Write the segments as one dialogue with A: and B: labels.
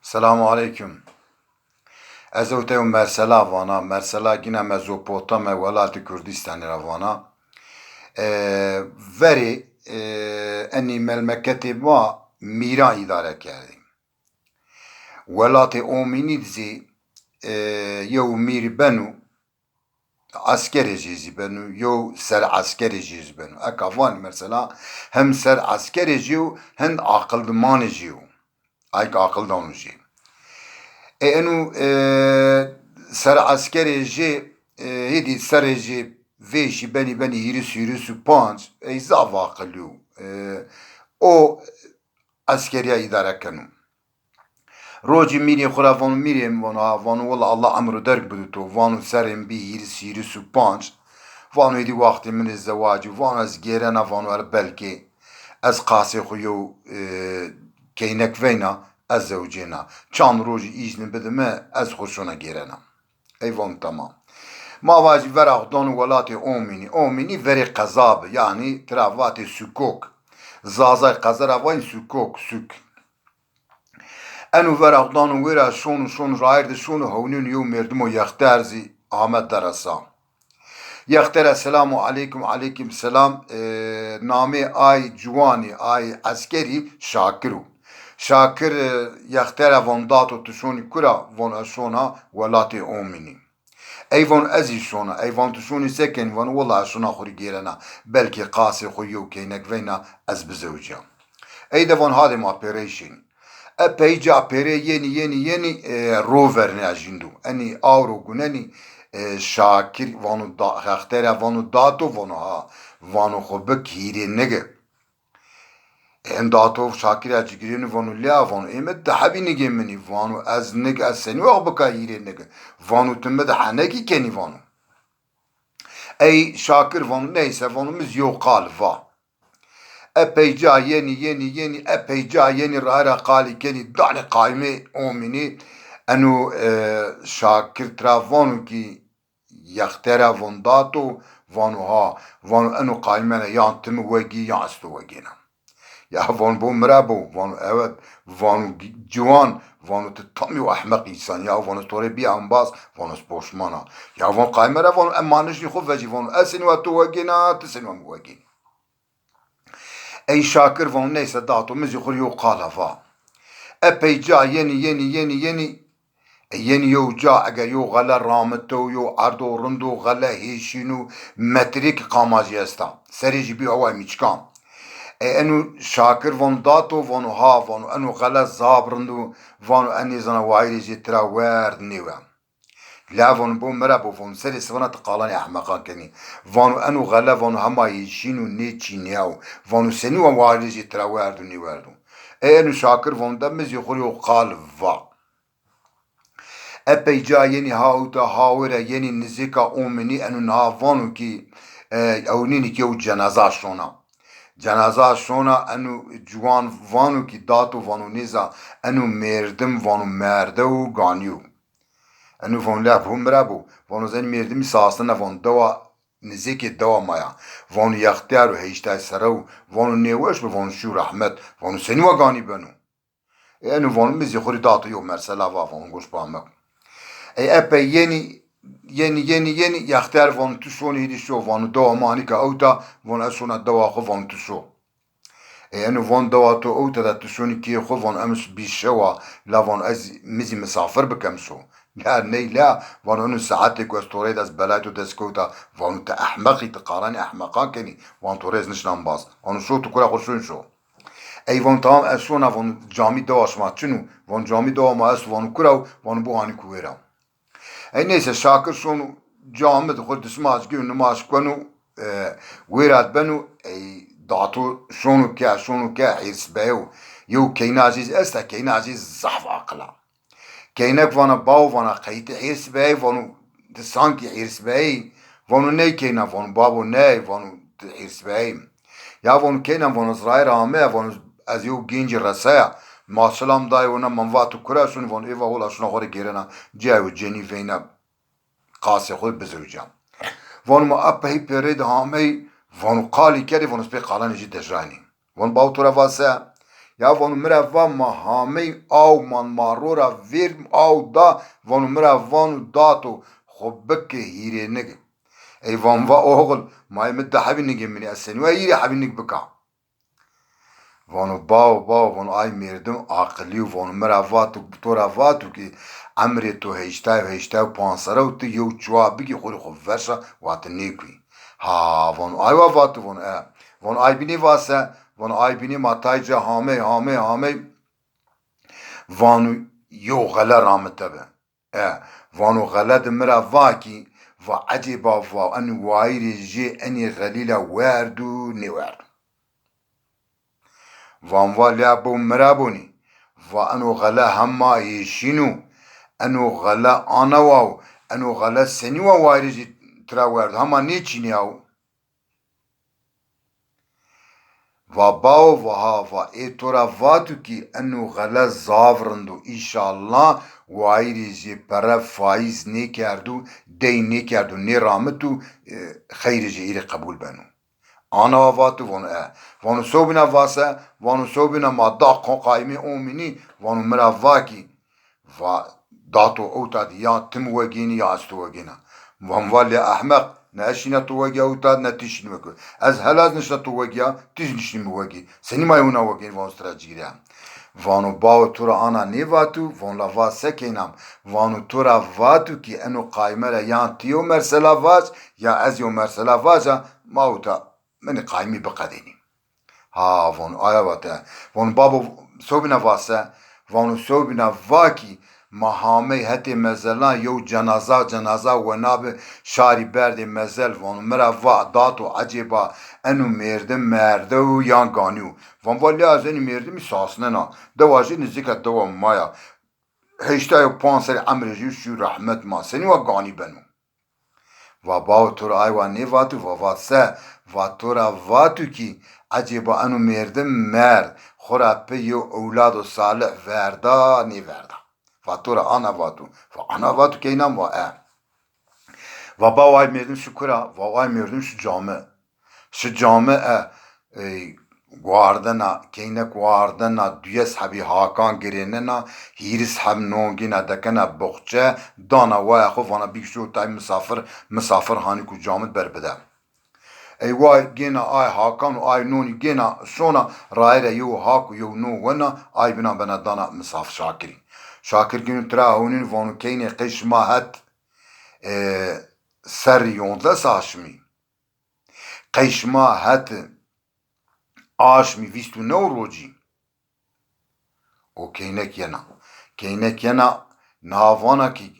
A: Selamun aleyküm. Ez oteyum Mersela vana. Mersela yine Mezopotamya velatı Kürdistan'ı ravana. Veri enni memleketi ma mira idare kerdیم. Velatı ominidzi yev mir benu askeri cizi benu yev ser askeri cizi benu. Akavan mesela hem ser askeri ciu hem akıldımanı ciu. Ayk akıldan ciu. انو سر عسکری جی هیدی سر جی ویشی بنی هیرس و پانچ ای زاوا قلو او عسکری اداره کنو روجی میری خورا وانو میریم وانو والله الله امرو درک بدو تو وانو سرم بی هیرس و پانچ وانو هیدی وقتی من الزواج وانو از گیرنا وانو بلکه از قاسی خویو کینک وینا از زوجینا چند روزی ایزن بدمه از خوشونا گیرنا ایوان تمام ما واجی ورق ولات اومینی وری قذاب yani ترافات سکوک زازای قذر وین سک انو ورق ورا شون رايرد شون هونون يوم مردمو يختارزي احمد درسا يختار السلام عليكم سلام نامي اي جواني اي عسكري شاكرو شاكر يختار فونداتو تشوني كرا فون اشونا ولاتي اوميني ايفون ازي شونا ايفون تشوني سكن فون والله شونا خوري جيرنا بلكي قاسي خويو كينك فينا از بزوجا ايدا فون هذا ما اوبريشن epeyce apere yeni rover ne ajindo ani avro gunani şakir vanu da haktere vanu dato vanu ha vanu khobe kire nege en dato şakir ajigirini vanu la vanu emet de habini gemini vanu az nege az seni wa baka hire nege vanu tümme de haneki keni vanu ey şakir vanu neyse vanumuz yok kalva epeyce yeni epeyce yeni rara kali keni dani kaime omini enu şakir travanu ki yaktera vondato vanu ha vanu enu kaimene yantımı vegi yastu vegina ya van bu mrabo vanu evet vanu civan vanu tutami ve ahmak insan ya vanu tore bir ambas vanu spoşmana ya van kaimere vanu emanişni khuf veci vanu esini ve tu vegina tesini ve vegina ey şakir von neyse dağıtımız yukarı kalava. Epey ca yeni yo ca eğer yo gala rahmeto yo ardo rundo gala heşinu metrik kamajesta. Serici bir hava miçkan. Enu şakir von dato von ha von enu gala zabrundu von eni zana vairici traver niva. لا فون بو مرابو فون سري سفنا تقالاني احمقا كني فانو انو غلا فانو هما يشينو نيتشي نياو فانو سنو وارجي تراواردو نيواردو انو شاكر فون دمز يخوريو قال فا epey ca yeni hauta havere yeni nizika omini enu navanu ki ewnini ki o cenaza şona cenaza şona enu juan vanu ki datu vanu niza enu merdim vanu merdev ganyu انو فون لعب هم رابو فونو زين ميردمي ساسنا فون دوا نزيكي دوا مايا فون يختارو هيشتاي سرو فونو نيوش فون شو رحمت فونو سنوا غاني بنو انو فون مزي خوري داتو يو مرسلا فون غوش بامك اي ابي yeni يختار فون تشوني هيدي شو فونو دوا مانيكا اوتا فون اسونا دوا خو فون تشو انو فون دوا تو اوتا دا تشوني كي خو فون امس بيشوا لا فون از مزي مسافر بكمسو لا ني لا وانو ساعتك واستوريد از بلايتو دسكوتا وانو تا احمقي تقاراني احمقا كني وان توريز نشنان باز وانو شو تكورا خرشون شو اي وان تمام اسونا وان جامي دواش ما چنو وان جامي دوا ما اس وانو كراو وانو بو هاني كويرا اي نيسا شاكر شونو جامي دخل تسماش جيو نماش كونو ويرات بنو اي داتو شونو كا حيرس بايو يو كينازيز استا كينازيز زحف عقلا كينك فانا باو فانا قيت حيرس باي فانو تسانكي حيرس باي فانو ني كينا فانو بابو ناي فانو حيرس باي يا فانو كينا فانو زراير عامه فانو ازيو جينجي رسايا ما سلام داي ونا منفاتو كراشون فانو ايفا هولا شنا خوري جيرنا جاو جيني فينا قاسي خود بزوجا فانو ما ابهي بيريد هامي فانو قالي كاري فانو سبي قالاني جي دجاني فانو باو تورا فاسا ya vonu mreva mahame av man marora ver av da vonu mrevanu dato خبك هيري نجم اي فان فا اوغل ما يمد حبينك مني السن ويري حبينك بكا فانو باو فانو اي ميردم عقلي وفانو مرافاتو بطورافاتو كي عمري تو هيشتاو بانسرو تو يو جوابي كي خوري خفرشا واتنيكوي ها فانو اي وافاتو فانو اي بيني واسا فانو اي بيني ماتايجا هامي فانو يو غلا رامتبه فانو غلاد مرافاكي فعجبا فان وايري جي اني غليلا واردو نوارد فان لابو مرابوني فانو غلا هما يشينو انو غلا انا واو انو غلا سنوا وايري جي ترا وارد هما نيچيني او وباو وها ايتورا فاتو كي انو غلا زافرندو ان شاء الله وايريجي برا فايز نيكاردو دي نيكاردو نيرامتو خيرجي إلي قبول بانو انا وفاتو وانو صوبنا فاسا وانو صوبنا ما داق قائمي اومني وانو مرافاكي داتو اوتاد يا تم وجيني يا استو وجينا وانوالي احمق ناشينا توجيا اوتاد نتيشن وكو از هلاز نشنا توجيا تيجنشن وجي سني ما يونا وجين وان استراجيريا وانو باو تورا انا نيفاتو وان لا فاسا كينام وانو تورا فاتو كي انو قائمه لا يان تيو مرسلا فاز يا ازيو مرسلا فازا ماوتا من قائمي بقديني ها وان ايا واتا وان بابو صوبنا فاسا وانو صوبنا فاكي محامي هتي مزلا يو جنازة وناب شاري برد مزل وانو مرا داتو عجيبا انو مردم مردو يان غانيو وان والي از انو مردم ساسننا دواجي نزيكا دوا مايا هشتا يو پانسر عمرجي شو رحمت ما سني و غاني بنو و باو تور ايوا نيفاتو و واتسا و تورا واتو كي عجيبا انو مردم مرد خورا بيو اولاد صالح وردا ني وردا فاتورا انا واتو فانا واتو كينام و باوای مردم شکرا واوای مردم شو جامعه گواردنا کینه گواردنا دوی صحبی هاکان گریننا هیرس هم نونگینا دکنا بخچه دانا وای خو وانا بیشتر تای مسافر هانی کو جامد بربده ای وای گینا آی هاکان و آی نونی گینا شونا رایره یو هاکو یو نو ونا آی بنا دانا مسافر شاکر günü trahunun vonu keyne qeşmahat ser yonda saşmi qeşmahat aşmi vistu nevroji o keynek yana navana ki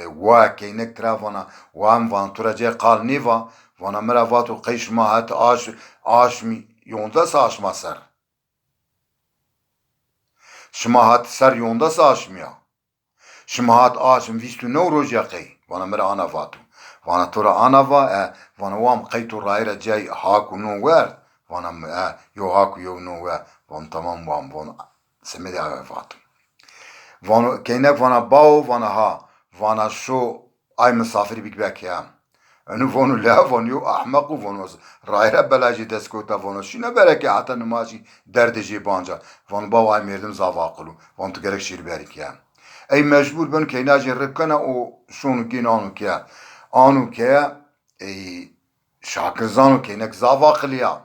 A: wa keynek travana wa vanturaje qal neva vana meravatu qeşmahat aşmi yonda saşma ser شماهات سر یوندا ساشمیا شماهات آشم ویستو نو روجاقی وانا مرا آنا واتو وانا تورا آنا وانا وام قیتو رایرا جای هاکو نو ورد وانا یو هاکو یو نو ورد وانا تمام وانا سمیدی آیا واتو وانا کینک وانا باو وانا شو ay misafiri bikbek ya انو فونو لا فونيو احمق فونوز رايرا بلاجي دسكوتا فونو شنو بركه حتى نماشي درد جي بانجا فون باو اي مردم زافاقلو فون تقرك شير بارك يا اي مجبور بن كيناجي ركنا او شونو كينانو كيا انو كيا اي شاكرزانو كينك زافاقليا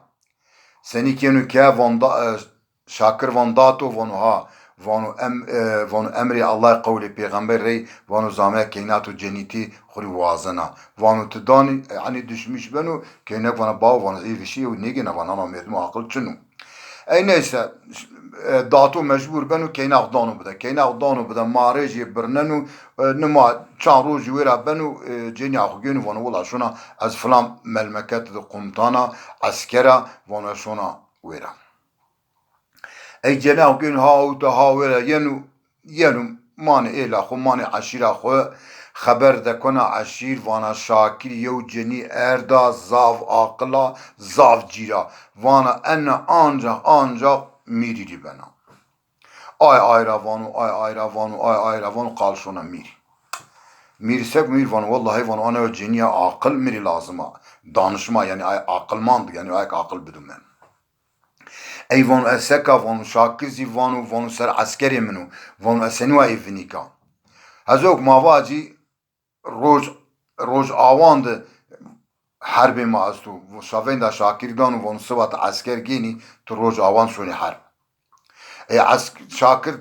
A: سني كينو كيا فون شاكر فون داتو فونو ها وانو امری الله قول پیغمبر ری وانو زامه کیناتو جنیتی خوری وازنا وانو تدانی یعنی düşmüş بنو کینک وانا باو وانا ایوشی و نیگی نوانا مردم عقل چنو ای نیسه داتو مجبور بنو کیناق دانو بده مارجی برننو نما چان روز ویرا بنو جنی اخگینو وانو ولا شونا از فلان ملمکت قمتانا عسکرا وانو شونا ویرا ای جناح gün ha ولا ینو مانه ایلا خو مانه عشیره خو خبر دکنه عشیر وانا شاکر یو جنی اردا زاف عقلا زاف جیرا وانا ان ancak میری بنا ay ayravanu قال شونا میرسek mirvan vallahi van ana ceniye akıl miri lazıma danışma yani akılmandı yani akıl bilmem ای وانو اسکا وانو شاکر زی وانو سر عسکری منو وانو اسنو ایفنیکا هزوک ماواجی روز آواند حرب ما از تو شاوین دا شاکر دانو وانو سوات عسکر گینی تو روز آوان سونی حرب ای شاکر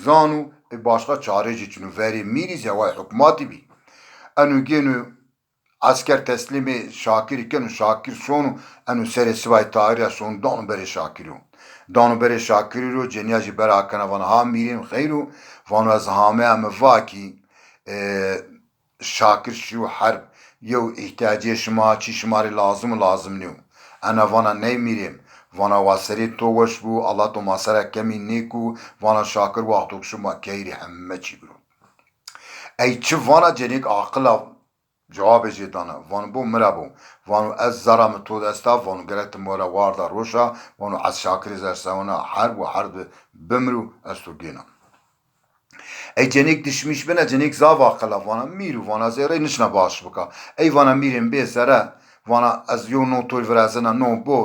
A: زانو ای başka çareci çunu veri miriz ya vay hükümati bi anu genu asker teslimi Şakir iken Şakir sonu anu sere sivay tarihe sonu danu bere Şakiru danu bere Şakiru ceniyacı bera akana vana ha mirim xeyru vanu az hame am vaki Şakir şu harp yev ihtiyacı şuma çi şumari lazım niyo ana vana ne mirim vana waseri to waş bu Allah to masara kemi niku vana Şakir vaktuk şuma keyri hemme çi bro ey çi vana cenik akıla جواب جدانا وان بو مرابو وانو از زرام تو دستا وانو گرت مورا واردا روشا وانو از شاکری زرساونا حرب و حرب بمرو از تو گینا ای جنیک دشمیش بنا جنیک زاوا قلا وانا میرو وانا زیره نشنا باش بکا ای وانا میریم بی زره وانا از یو نو توی ورازنا نو بو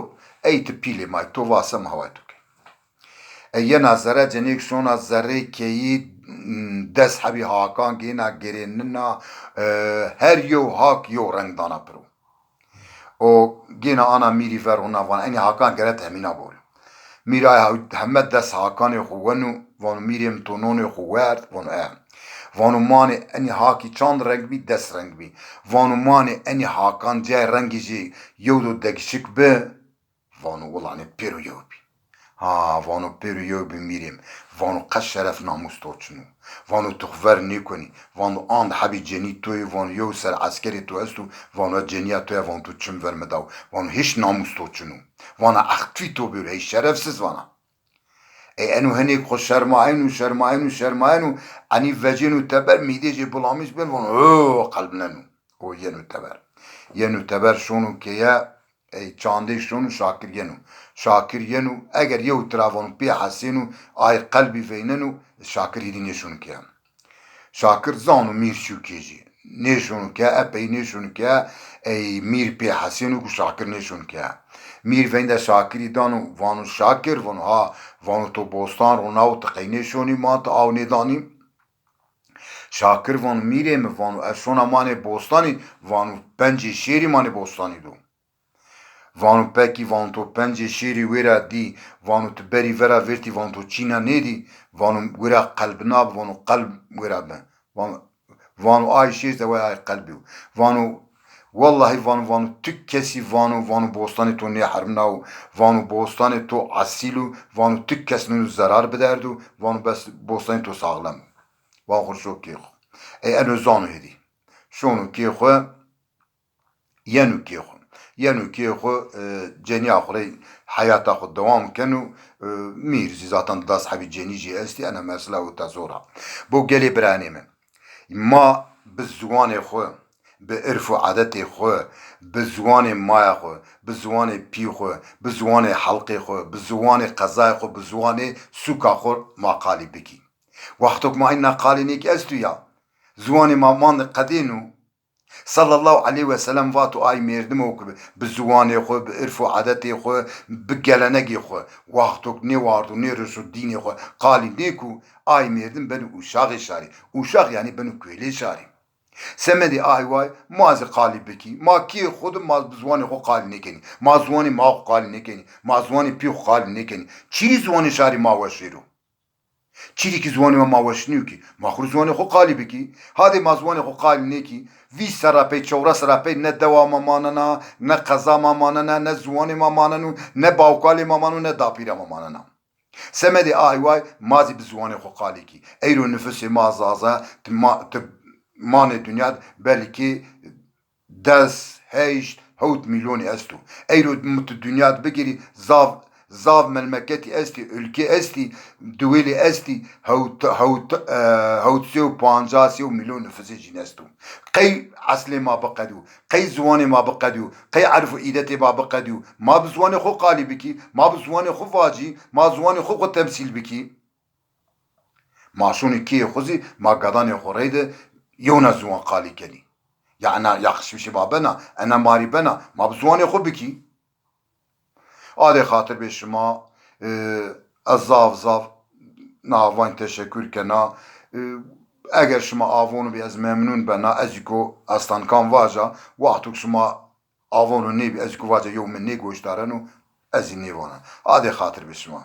A: ای تپیلی مای تو واسم هوای تو ای یه نظره جنیک شون از زره کهی دست حبی هاکان گینا گریننا her yıl hak yo renk dana pro. O gene ana miri ver ona van eni hakan geret emina bol. Mira Muhammed des hakan xuvenu van mirim tonon xuvert van Vanu mani eni haki çand renk bi des renk bi. Vanu mani eni hakan ce rengici yodu dekşik be. Vanu ulani peru yobi. Ha vanu peru yobi mirim. Vanu kaç şeref namus toçunu. Vanu tuhver nikoni. Vanu and habi ceni toy vanu yo ser askeri to estu. Vanu ceniya toya vanu tu çim vermedav. Vanu hiç namus toçunu. Vanu ahtvi to böyle şerefsiz vana. Enu hani xoş şermayenu ani vecinu teber mideci bulamış ben vanu kalbinenu. O yenu teber. Yenu teber şunu ki ya çande şunu şakir yenu eğer yev travonu pi hasinu ay kalbi veynenu şakir hidine şunu ki şakir zanu mir şukeci ne şunu ki epey ne şunu ki mir pi hasinu ku şakir ne şunu ki mir vende şakiri danu vanu şakir vanu ha vanu to bostan ronav tqine şunu mat av ne dani şakir vanu mire mi vanu şona mane bostani vanu bence şeri mane bostani do Vanu peki vanu to pence şeri vera di vanu to beri vera verti vanu to çina nedi vanu vera kalbina vanu kalb vera ben vanu ay şey de ay kalbi vanu vallahi vanu tükkesi vanu bostani to ne harmna vanu bostani to asilu vanu tükkesinin zarar bederdu vanu bes bostani to sağlam vanu hoşo ki en zanu hedi şunu ki xo yenu ki xo yenu ki xo ceni axre hayata xo devam kenu mirzi zaten das habi ceni ji esti ana mesela o tazora bu geli branime ma bizwane xo به عرف و عادت خو به زبان مایا خو به زبان پی خو به زبان حلق خو به زبان قضا خو به زبان سوکا خو مقالی بکی وقتک ما این قالی نیک استو یا زبان ما مان قدینو صلی الله علیه و سلم واتو آی مردم او به زبان خو به عرف و عادت خو به گلنگی خو وقتک نی واردو نی رسو دین خو قالی نیکو آی مردم بنو uşağı şari uşağı yani benu köyle şari Semedi ayvay mazi qalibeki ma ki xud maz bizwani xo qali nekeni mazwani ma qali nekeni mazwani pi qali nekeni çiri zwani şari ma waşiru çiri ki zwani ma waşniu ki ma khuruzwani xo qalibeki hadi mazwani xo qali neki vi sarape çovra sarape ne devama manana ne qazama manana ne zwani ma mananu ne bawkali ma manu ne dapira ma manana Semedi ayvay mazi bizwani xo qali ki eyro nüfusi mazaza mane dünya belki 10 هوت milyoni estu. Eyro mutu dünya begiri zav memleketi esti, ülke esti, duveli esti, هوت سيو 50 milyon nüfusu cinestu. Qey asli ma baqadu, qey zwani ma baqadu, qey arfu ideti ma baqadu. Ma bizwani xo qali biki, ma bizwani xo vaci, ma zwani xo temsil biki. Ma şunu ki xuzi ma gadani xoreyde يونا زوان قالي كني يعني يخش بشبابنا انا ماري بنا ما بزواني خو بكي هذا خاطر بشما از زاف ناوان teşekkür kena eğer şuma avonu bir az memnun bena eziko aslan kan vaja vaktuk şuma avonu ne bir eziko vaja yevmin ne goştaranu ezini vona hadi hatır bir şuma